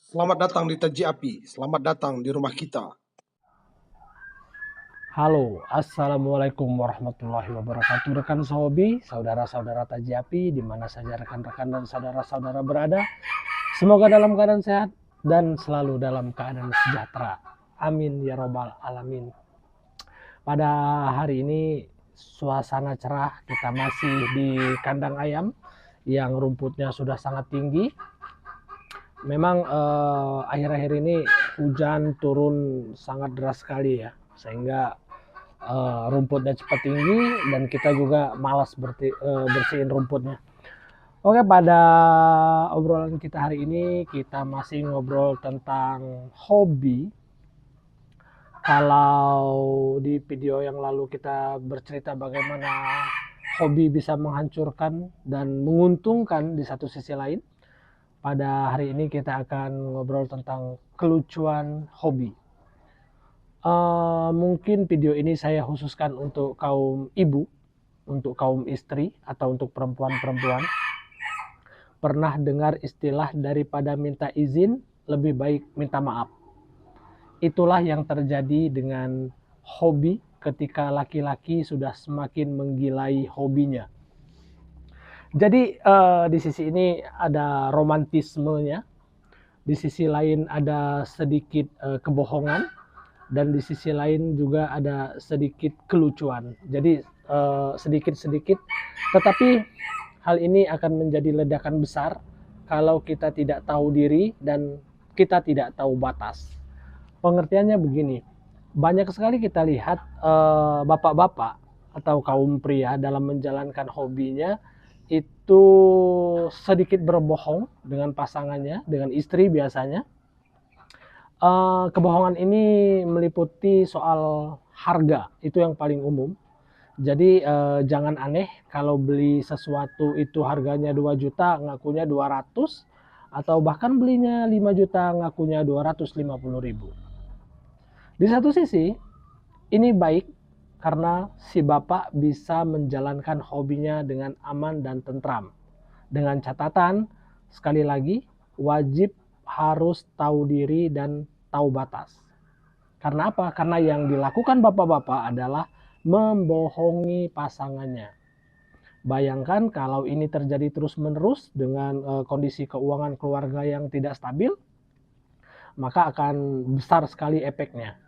Selamat datang di Taji Api, selamat datang di rumah kita. Halo, Assalamualaikum warahmatullahi wabarakatuh. Rekan Sohobi, saudara-saudara Taji Api, di mana saja rekan-rekan dan saudara-saudara berada. Semoga dalam keadaan sehat dan selalu dalam keadaan sejahtera. Amin ya robbal alamin. Pada hari ini suasana cerah, kita masih di kandang ayam yang rumputnya sudah sangat tinggi. Memang akhir-akhir ini hujan turun sangat deras sekali ya, sehingga rumputnya cepat tinggi dan kita juga malas bersihin rumputnya. Oke, pada obrolan kita hari ini kita masih ngobrol tentang hobi. Kalau di video yang lalu kita bercerita bagaimana hobi bisa menghancurkan dan menguntungkan di satu sisi lain, pada hari ini kita akan ngobrol tentang kelucuan hobi. Mungkin video ini saya khususkan untuk kaum ibu, untuk kaum istri, atau untuk perempuan-perempuan. Pernah dengar istilah daripada minta izin, lebih baik minta maaf. Itulah yang terjadi dengan hobi ketika laki-laki sudah semakin menggilai hobinya. Jadi di sisi ini ada romantismenya, di sisi lain ada sedikit kebohongan, dan di sisi lain juga ada sedikit kelucuan. Jadi sedikit-sedikit, tetapi hal ini akan menjadi ledakan besar kalau kita tidak tahu diri dan kita tidak tahu batas. Pengertiannya begini, banyak sekali kita lihat bapak-bapak atau kaum pria dalam menjalankan hobinya itu sedikit berbohong dengan pasangannya, dengan istri biasanya. Kebohongan ini meliputi soal harga, itu yang paling umum. Jadi jangan aneh kalau beli sesuatu itu harganya 2 juta ngakunya 200, atau bahkan belinya 5 juta ngakunya 250.000. Di satu sisi ini baik karena si bapak bisa menjalankan hobinya dengan aman dan tentram. Dengan catatan, sekali lagi, wajib harus tahu diri dan tahu batas. Karena apa? Karena yang dilakukan bapak-bapak adalah membohongi pasangannya. Bayangkan kalau ini terjadi terus-menerus dengan kondisi keuangan keluarga yang tidak stabil, maka akan besar sekali efeknya.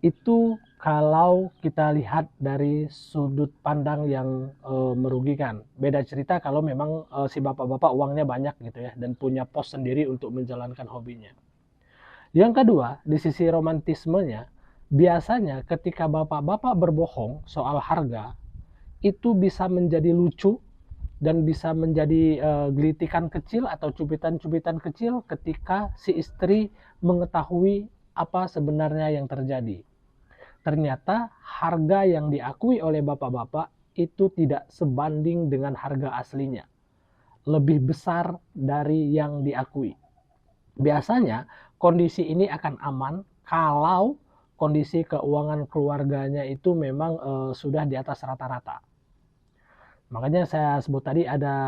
Itu kalau kita lihat dari sudut pandang yang merugikan. Beda cerita kalau memang si bapak-bapak uangnya banyak gitu ya, dan punya pos sendiri untuk menjalankan hobinya. Yang kedua, di sisi romantismenya, biasanya ketika bapak-bapak berbohong soal harga, itu bisa menjadi lucu dan bisa menjadi gelitikan kecil atau cubitan-cubitan kecil ketika si istri mengetahui apa sebenarnya yang terjadi. Ternyata harga yang diakui oleh bapak-bapak itu tidak sebanding dengan harga aslinya. Lebih besar dari yang diakui. Biasanya kondisi ini akan aman kalau kondisi keuangan keluarganya itu memang sudah di atas rata-rata. Makanya saya sebut tadi ada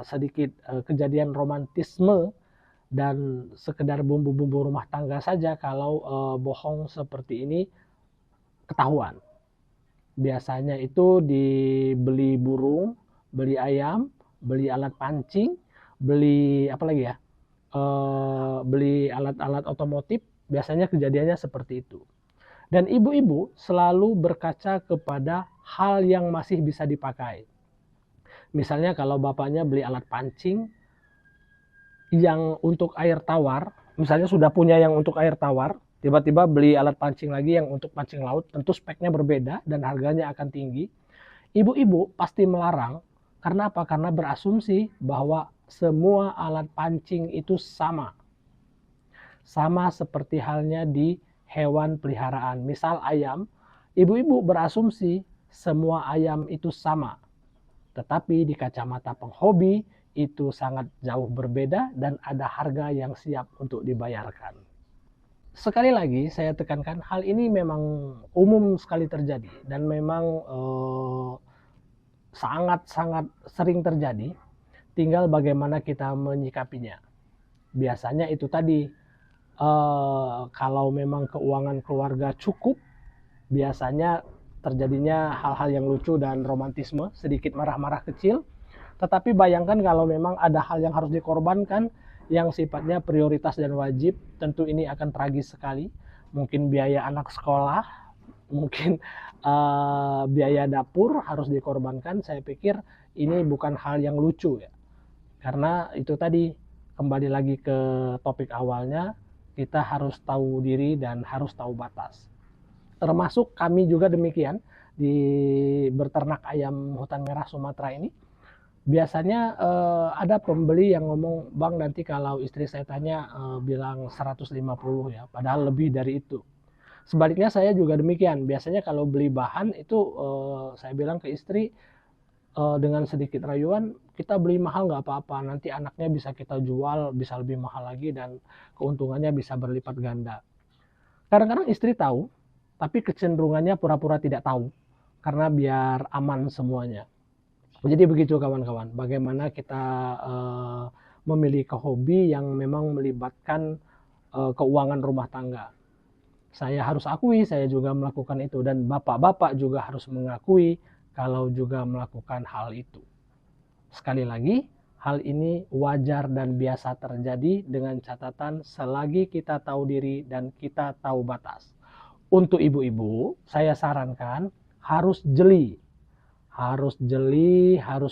sedikit kejadian romantisme dan sekedar bumbu-bumbu rumah tangga saja kalau bohong seperti ini ketahuan. Biasanya itu dibeli burung, beli ayam, beli alat pancing, beli apa lagi ya? Beli alat-alat otomotif, biasanya kejadiannya seperti itu. Dan ibu-ibu selalu berkaca kepada hal yang masih bisa dipakai. Misalnya kalau bapaknya beli alat pancing yang untuk air tawar, misalnya sudah punya yang untuk air tawar, tiba-tiba beli alat pancing lagi yang untuk pancing laut, tentu speknya berbeda dan harganya akan tinggi. Ibu-ibu pasti melarang. Karena apa? Karena berasumsi bahwa semua alat pancing itu sama. Sama seperti halnya di hewan peliharaan. Misal ayam, ibu-ibu berasumsi semua ayam itu sama. Tetapi di kacamata penghobi itu sangat jauh berbeda dan ada harga yang siap untuk dibayarkan. Sekali lagi saya tekankan, hal ini memang umum sekali terjadi dan memang sangat-sangat sering terjadi. Tinggal bagaimana kita menyikapinya. biasanya itu tadi, kalau memang keuangan keluarga cukup, biasanya terjadinya hal-hal yang lucu dan romantisme, sedikit marah-marah kecil. Tetapi bayangkan kalau memang ada hal yang harus dikorbankan, yang sifatnya prioritas dan wajib, tentu ini akan tragis sekali. Mungkin biaya anak sekolah, mungkin biaya dapur harus dikorbankan. Saya pikir ini bukan hal yang lucu ya. Karena itu tadi, kembali lagi ke topik awalnya, kita harus tahu diri dan harus tahu batas. Termasuk kami juga demikian di berternak ayam hutan merah Sumatera ini. Biasanya ada pembeli yang ngomong, "Bang, nanti kalau istri saya tanya bilang 150 ya," padahal lebih dari itu. Sebaliknya saya juga demikian. Biasanya kalau beli bahan itu saya bilang ke istri dengan sedikit rayuan, "Kita beli mahal nggak apa-apa, nanti anaknya bisa kita jual bisa lebih mahal lagi dan keuntungannya bisa berlipat ganda." Kadang-kadang istri tahu, tapi kecenderungannya pura-pura tidak tahu karena biar aman semuanya. Jadi begitu kawan-kawan, bagaimana kita memiliki hobi yang memang melibatkan keuangan rumah tangga. Saya harus akui, saya juga melakukan itu, dan bapak-bapak juga harus mengakui kalau juga melakukan hal itu. Sekali lagi, hal ini wajar dan biasa terjadi dengan catatan selagi kita tahu diri dan kita tahu batas. Untuk ibu-ibu, saya sarankan harus jeli, harus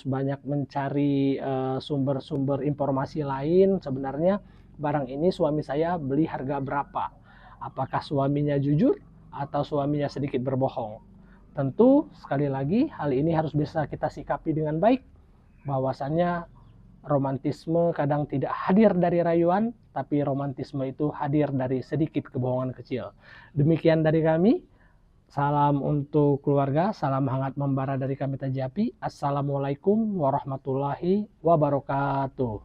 banyak mencari sumber-sumber informasi lain. Sebenarnya barang ini suami saya beli harga berapa? Apakah suaminya jujur atau suaminya sedikit berbohong? Tentu sekali lagi hal ini harus bisa kita sikapi dengan baik, bahwasannya romantisme kadang tidak hadir dari rayuan, tapi romantisme itu hadir dari sedikit kebohongan kecil. Demikian dari kami. Salam untuk keluarga, salam hangat membara dari kami Taji Api. Assalamualaikum warahmatullahi wabarakatuh.